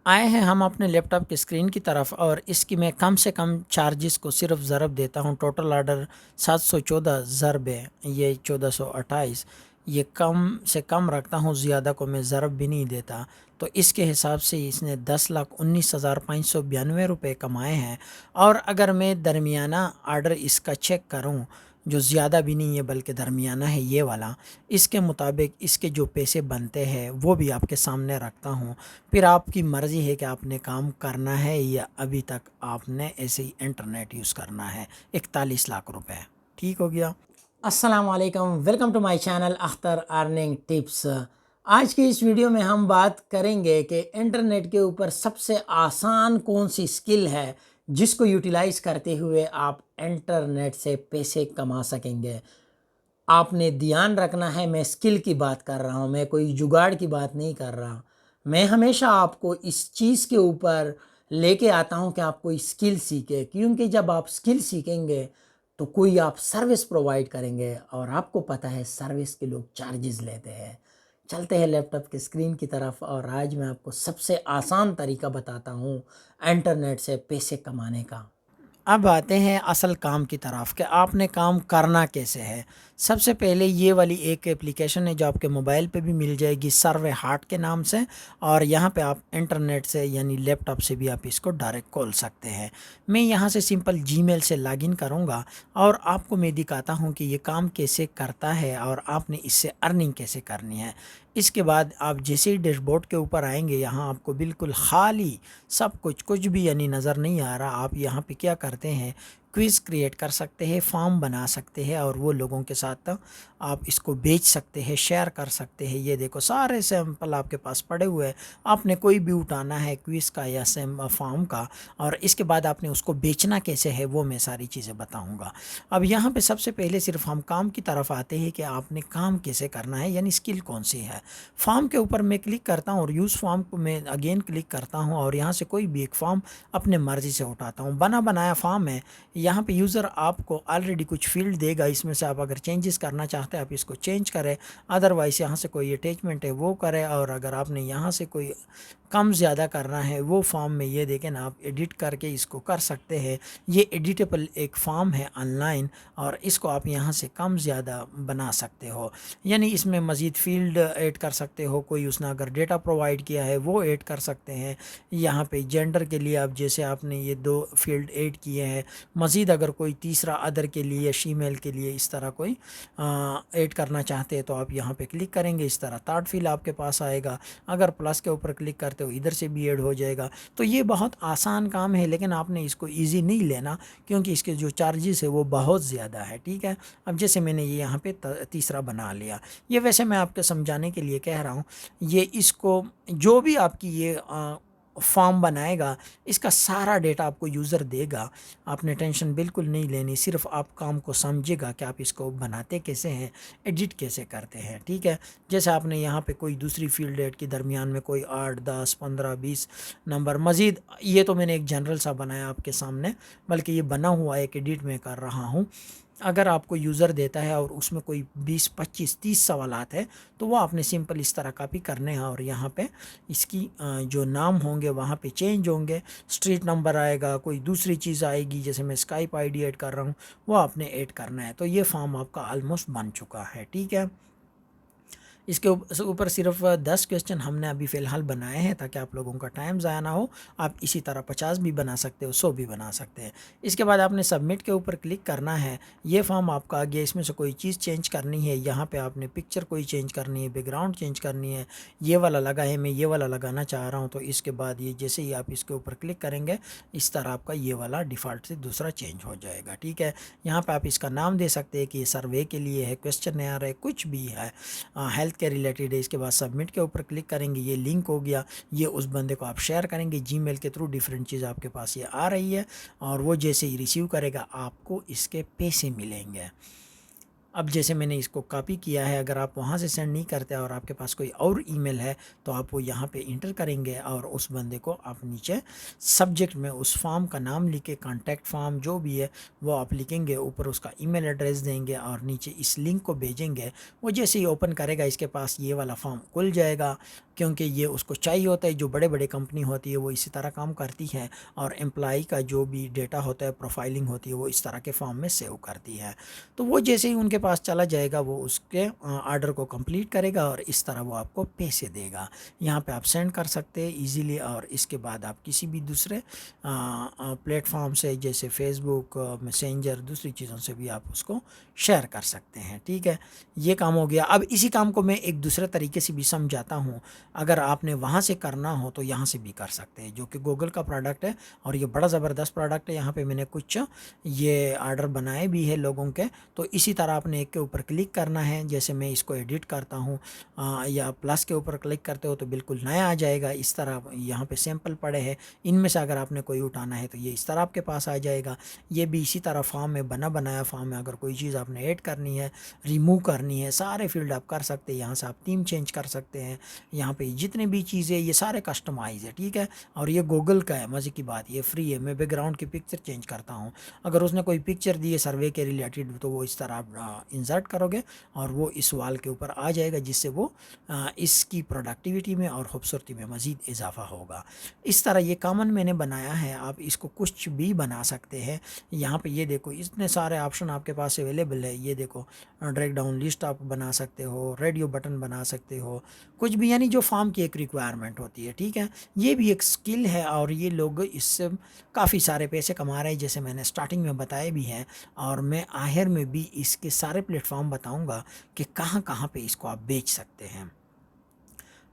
आए हैं हम अपने लैपटॉप की स्क्रीन की तरफ और इसकी मैं कम से कम चार्जेस को सिर्फ ज़रब देता हूँ। टोटल ऑर्डर 714 ज़रब है, ये 1428। ये कम से कम रखता हूँ, ज़्यादा को मैं ज़रब भी नहीं देता। तो इसके हिसाब से इसने 10,19,592 रुपये कमाए हैं। और अगर मैं दरमियाना ऑर्डर इसका चेक करूँ, जो ज़्यादा भी नहीं है बल्कि दरमियाना है ये वाला, इसके मुताबिक इसके जो पैसे बनते हैं वो भी आपके सामने रखता हूँ। फिर आपकी मर्ज़ी है कि आपने काम करना है या अभी तक आपने ऐसे ही इंटरनेट यूज़ करना है। 41 लाख रुपए, ठीक हो गया। अस्सलाम वालेकुम, welcome to my channel Akhtar Earning Tips. आज की इस वीडियो में हम बात करेंगे कि इंटरनेट के ऊपर सबसे आसान कौन सी स्किल है जिसको यूटिलाइज़ करते हुए आप इंटरनेट से पैसे कमा सकेंगे। आपने ध्यान रखना है, मैं स्किल की बात कर रहा हूँ, मैं कोई जुगाड़ की बात नहीं कर रहा। मैं हमेशा आपको इस चीज़ के ऊपर लेके आता हूँ कि आप कोई स्किल सीखें, क्योंकि जब आप स्किल सीखेंगे तो कोई आप सर्विस प्रोवाइड करेंगे और आपको पता है सर्विस के लोग चार्जेस लेते हैं। चलते हैं लैपटॉप की स्क्रीन की तरफ और आज मैं आपको सबसे आसान तरीका बताता हूँ इंटरनेट से पैसे कमाने का। अब आते हैं असल काम की तरफ कि आपने काम करना कैसे है। सबसे पहले ये वाली एक एप्लीकेशन है जो आपके मोबाइल पे भी मिल जाएगी, सर्वे हार्ट के नाम से। और यहाँ पे आप इंटरनेट से यानी लैपटॉप से भी आप इसको डायरेक्ट खोल सकते हैं। मैं यहाँ से सिंपल जीमेल से लॉगिन करूँगा और आपको मैं दिखाता हूँ कि ये काम कैसे करता है और आपने इससे अर्निंग कैसे करनी है। इसके बाद आप जैसे ही डैशबोर्ड के ऊपर आएंगे, यहाँ आपको बिल्कुल खाली सब कुछ भी यानी नज़र नहीं आ रहा। आप यहाँ पे क्या करते हैं, क्विज़ क्रिएट कर सकते हैं, फॉर्म बना सकते हैं और वो लोगों के साथ आप इसको बेच सकते हैं, शेयर कर सकते हैं। ये देखो सारे सैंपल आपके पास पड़े हुए हैं, आपने कोई भी उठाना है क्विज़ का या सैम फॉर्म का। और इसके बाद आपने उसको बेचना कैसे है वो मैं सारी चीज़ें बताऊँगा। अब यहाँ पे सबसे पहले सिर्फ हम काम की तरफ आते हैं कि आपने काम कैसे करना है, यानी स्किल कौन सी है। फॉर्म के ऊपर मैं क्लिक करता हूँ और यूज़ फॉर्म को मैं अगेन क्लिक करता हूँ और यहाँ से कोई भी एक फॉर्म अपने मर्ज़ी से उठाता हूँ। बना बनाया फॉर्म है। यहाँ पे यूज़र आपको ऑलरेडी कुछ फील्ड देगा, इसमें से आप अगर चेंजेस करना चाहते हैं आप इसको चेंज करें, अदरवाइज़ यहाँ से कोई अटैचमेंट है वो करें। और अगर आपने यहाँ से कोई कम ज़्यादा करना है वो फॉर्म में ये देखें ना, आप एडिट करके इसको कर सकते हैं। ये एडिटेबल एक फॉर्म है ऑनलाइन और इसको आप यहाँ से कम ज़्यादा बना सकते हो, यानी इसमें मज़ीद फ़ील्ड ऐड कर सकते हो। कोई उसने अगर डेटा प्रोवाइड किया है वो ऐड कर सकते हैं। यहाँ पे जेंडर के लिए आप जैसे आपने ये 2 फ़ील्ड ऐड किए हैं, मज़ीद अगर कोई तीसरा अदर के लिए या शीमेल के लिए इस तरह कोई ऐड करना चाहते हैं तो आप यहाँ पे क्लिक करेंगे, इस तरह थर्ड फील्ड आपके पास आएगा। अगर प्लस के ऊपर क्लिक करते हो इधर से भी ऐड हो जाएगा। तो ये बहुत आसान काम है, लेकिन आपने इसको ईज़ी नहीं लेना क्योंकि इसके जो चार्जेस है वो बहुत ज़्यादा है, ठीक है। अब जैसे मैंने ये यहाँ पे तीसरा बना लिया, ये वैसे मैं आपको समझाने के लिए कह रहा हूँ। ये इसको जो भी आपकी ये फॉर्म बनाएगा, इसका सारा डेटा आपको यूज़र देगा। आपने टेंशन बिल्कुल नहीं लेनी, सिर्फ आप काम को समझेगा कि आप इसको बनाते कैसे हैं, एडिट कैसे करते हैं, ठीक है। जैसे आपने यहाँ पे कोई दूसरी फील्ड ऐड के दरमियान में कोई 8, 10, 15, 20 नंबर मज़ीद, ये तो मैंने एक जनरल सा बनाया आपके सामने, बल्कि ये बना हुआ एक एडिट में कर रहा हूँ। अगर आपको यूज़र देता है और उसमें कोई 20, 25, 30 सवालात है तो वो आपने सिंपल इस तरह कॉपी करने हैं और यहाँ पे इसकी जो नाम होंगे वहाँ पे चेंज होंगे। स्ट्रीट नंबर आएगा, कोई दूसरी चीज़ आएगी, जैसे मैं स्काइप आईडी ऐड कर रहा हूँ वो आपने ऐड करना है। तो ये फॉर्म आपका ऑलमोस्ट बन चुका है, ठीक है। इसके ऊपर सिर्फ 10 क्वेश्चन हमने अभी फ़िलहाल बनाए हैं ताकि आप लोगों का टाइम ज़ाया ना हो। आप इसी तरह 50 भी बना सकते हो, 100 भी बना सकते हैं। इसके बाद आपने सबमिट के ऊपर क्लिक करना है। ये फॉर्म आपका आ गया, इसमें से कोई चीज़ चेंज करनी है, यहाँ पे आपने पिक्चर कोई चेंज करनी है, बैकग्राउंड चेंज करनी है। ये वाला लगा है, मैं ये वाला लगाना चाह रहा हूँ, तो इसके बाद ये जैसे ही आप इसके ऊपर क्लिक करेंगे इस तरह आपका ये वाला डिफ़ॉल्ट से दूसरा चेंज हो जाएगा, ठीक है। यहाँ पर आप इसका नाम दे सकते हैं कि ये सर्वे के लिए है, क्वेश्चन है, कुछ भी है, हेल्थ के रिलेटेड है। इसके बाद सबमिट के ऊपर क्लिक करेंगे, ये लिंक हो गया, ये उस बंदे को आप शेयर करेंगे जीमेल के थ्रू। डिफरेंट चीज़ आपके पास ये आ रही है और वो जैसे ही रिसीव करेगा आपको इसके पैसे मिलेंगे। अब जैसे मैंने इसको कॉपी किया है, अगर आप वहाँ से सेंड नहीं करते और आपके पास कोई और ईमेल है तो आप वो यहाँ पे इंटर करेंगे और उस बंदे को आप नीचे सब्जेक्ट में उस फॉर्म का नाम लिख के, कॉन्टैक्ट फॉर्म जो भी है वो आप लिखेंगे, ऊपर उसका ईमेल एड्रेस देंगे और नीचे इस लिंक को भेजेंगे। वो जैसे ही ओपन करेगा इसके पास ये वाला फॉर्म खुल जाएगा, क्योंकि ये उसको चाहिए होता है। जो बड़े बड़े कंपनी होती है वो इसी तरह काम करती है और एम्प्लॉई का जो भी डेटा होता है, प्रोफाइलिंग होती है, वो इस तरह के फॉर्म में सेव करती है। तो वो जैसे ही उनके पास चला जाएगा वो उसके ऑर्डर को कंप्लीट करेगा और इस तरह वो आपको पैसे देगा। यहाँ पे आप सेंड कर सकते हैं इजीली और इसके बाद आप किसी भी दूसरे प्लेटफॉर्म से जैसे फेसबुक, मैसेंजर, दूसरी चीज़ों से भी आप उसको शेयर कर सकते हैं। ठीक है, ये काम हो गया। अब इसी काम को मैं एक दूसरे तरीके से भी समझाता हूँ। अगर आपने वहाँ से करना हो तो यहाँ से भी कर सकते हैं, जो कि गूगल का प्रोडक्ट है और ये बड़ा ज़बरदस्त प्रोडक्ट है। यहाँ पे मैंने कुछ ये ऑर्डर बनाए भी है लोगों के। तो इसी तरह आपने एक के ऊपर क्लिक करना है, जैसे मैं इसको एडिट करता हूँ या प्लस के ऊपर क्लिक करते हो तो बिल्कुल नया आ जाएगा। इस तरह यहाँ पे सैंपल पड़े हैं, इनमें से अगर आपने कोई उठाना है तो ये इस तरह आपके पास आ जाएगा। ये भी इसी तरह फॉर्म में बना बनाया फॉर्म में अगर कोई चीज़ आपने ऐड करनी है, रिमूव करनी है, सारे फील्ड आप कर सकते हैं। यहाँ से आप थीम चेंज कर सकते हैं। यहाँ पे जितने भी चीज़ें ये सारे कस्टमाइज है। ठीक है, और ये गूगल का है, मज़े की बात, ये फ्री है। मैं बैकग्राउंड की पिक्चर चेंज करता हूँ, अगर उसने कोई पिक्चर दी है सर्वे के रिलेटेड तो वो इस तरह आप इंसर्ट करोगे और वो इस वाल के ऊपर आ जाएगा, जिससे वो इसकी प्रोडक्टिविटी में और खूबसूरती में मज़ीद इजाफा होगा। इस तरह ये कॉमन मैंने बनाया है, आप इसको कुछ भी बना सकते हैं। यहाँ पे ये देखो इतने सारे ऑप्शन आपके पास अवेलेबल है। ये देखो ड्रैग डाउन लिस्ट आप बना सकते हो, रेडियो बटन बना सकते हो, कुछ भी, यानी जो फॉर्म की एक रिक्वायरमेंट होती है। ठीक है, ये भी एक स्किल है और ये लोग इससे काफ़ी सारे पैसे कमा रहे हैं, जैसे मैंने स्टार्टिंग में बताया भी है। और मैं आखिर में भी इसके सारे प्लेटफॉर्म बताऊंगा कि कहाँ कहाँ पे इसको आप बेच सकते हैं।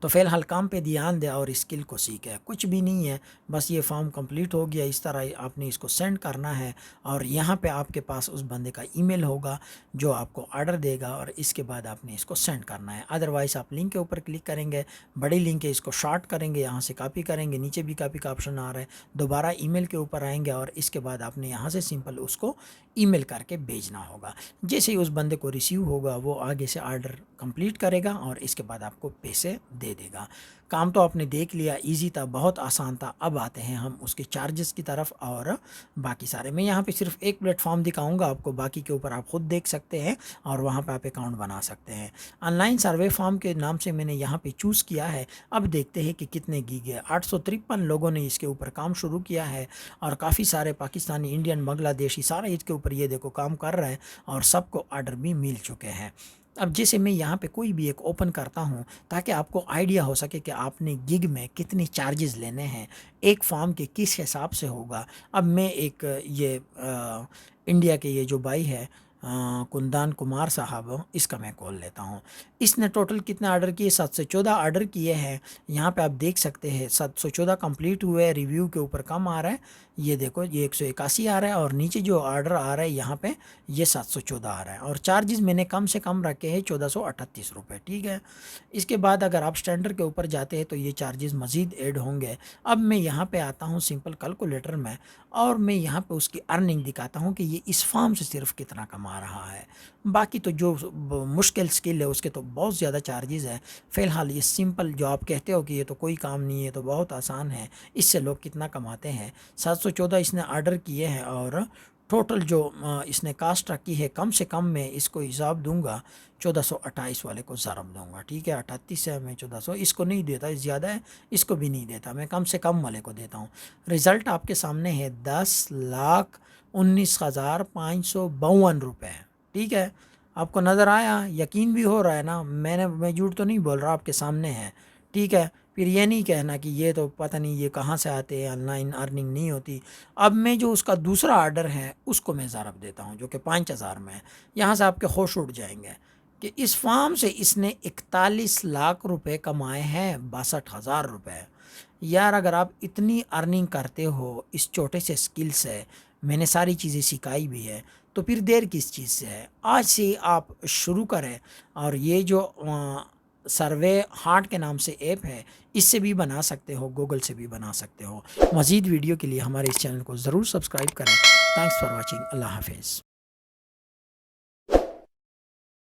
तो फ़िलहाल काम पे ध्यान दें और स्किल को सीखें। कुछ भी नहीं है, बस ये फॉर्म कंप्लीट हो गया, इस तरह आपने इसको सेंड करना है और यहाँ पे आपके पास उस बंदे का ईमेल होगा जो आपको ऑर्डर देगा और इसके बाद आपने इसको सेंड करना है। अदरवाइज़ आप लिंक के ऊपर क्लिक करेंगे, बड़ी लिंक है, इसको शॉर्ट करेंगे, यहाँ से कॉपी करेंगे, नीचे भी कॉपी का ऑप्शन आ रहा है, दोबारा ईमेल के ऊपर आएंगे और इसके बाद आपने यहाँ से सिंपल उसको ईमेल करके भेजना होगा। जैसे ही उस बंदे को रिसीव होगा वो आगे से ऑर्डर कंप्लीट करेगा और इसके बाद आपको पैसे दे देगा। काम तो आपने देख लिया, इजी था, बहुत आसान था। अब आते हैं हम उसके चार्जेस की तरफ और बाकी सारे। मैं यहाँ पे सिर्फ एक प्लेटफॉर्म दिखाऊंगा आपको, बाकी के ऊपर आप खुद देख सकते हैं और वहाँ पे आप अकाउंट बना सकते हैं। ऑनलाइन सर्वे फॉर्म के नाम से मैंने यहाँ पे चूज़ किया है। अब देखते हैं कि कितने गीग है। 853 लोगों ने इसके ऊपर काम शुरू किया है और काफ़ी सारे पाकिस्तानी, इंडियन, बांग्लादेशी सारे इसके ऊपर ये देखो काम कर रहे हैं और सबको ऑर्डर भी मिल चुके हैं। अब जैसे मैं यहाँ पे कोई भी एक ओपन करता हूँ ताकि आपको आइडिया हो सके कि आपने गिग में कितने चार्जेस लेने हैं, एक फॉर्म के किस हिसाब से होगा। अब मैं एक ये इंडिया के ये जो भाई है कुंदान कुमार साहब, इसका मैं कॉल लेता हूँ। इसने टोटल कितने ऑर्डर किए? 714 ऑर्डर किए हैं। यहाँ पे आप देख सकते हैं 714 कंप्लीट हुए। रिव्यू के ऊपर कम आ रहा है, ये देखो ये 181 आ रहा है और नीचे जो ऑर्डर आ रहा है यहाँ पे ये 714 आ रहा है और चार्जेस मैंने कम से कम रखे हैं 1438 रुपये। ठीक है, इसके बाद अगर आप स्टैंडर्ड के ऊपर जाते हैं तो ये चार्जेस मज़ीद ऐड होंगे। अब मैं यहाँ पे आता हूँ सिंपल कैलकुलेटर में और मैं यहाँ पे उसकी अर्निंग दिखाता हूँ कि ये इस फॉर्म से सिर्फ कितना कमा रहा है। बाकी तो जो मुश्किल स्किल है उसके तो बहुत ज़्यादा चार्जेस है। फ़िलहाल ये सिंपल जो आप कहते हो कि ये तो कोई काम नहीं है, तो बहुत आसान है, इससे लोग कितना कमाते हैं। 714 इसने ऑर्डर किए हैं और टोटल जो इसने कास्ट रखी है, कम से कम मैं इसको हिसाब दूंगा 1428 वाले को ज़रब दूंगा। ठीक है, 38 है, मैं 1400 इसको नहीं देता, ज़्यादा है, इसको भी नहीं देता, मैं कम से कम वाले को देता हूँ। रिज़ल्ट आपके सामने है 10,19,552 रुपये। ठीक है, आपको नज़र आया, यकीन भी हो रहा है ना, मैं झूठ तो नहीं बोल रहा, आपके सामने है। ठीक है, फिर ये नहीं कहना कि ये तो पता नहीं ये कहाँ से आते हैं, ऑनलाइन अर्निंग नहीं होती। अब मैं जो उसका दूसरा ऑर्डर है उसको मैं ज़रब देता हूँ जो कि 5000 में है। यहाँ से आपके होश उड़ जाएंगे कि इस फार्म से इसने 41 लाख रुपए कमाए हैं, 62,000 रुपये। यार अगर आप इतनी अर्निंग करते हो इस छोटे से स्किल से, मैंने सारी चीज़ें सिखाई भी है, तो फिर देर किस चीज़ से है? आज से आप शुरू करें। और ये जो सर्वे हार्ट के नाम से ऐप है, इससे भी बना सकते हो, गूगल से भी बना सकते हो। मज़ीद वीडियो के लिए हमारे इस चैनल को ज़रूर सब्सक्राइब करें। Thanks for watching. अल्लाह हाफिज़।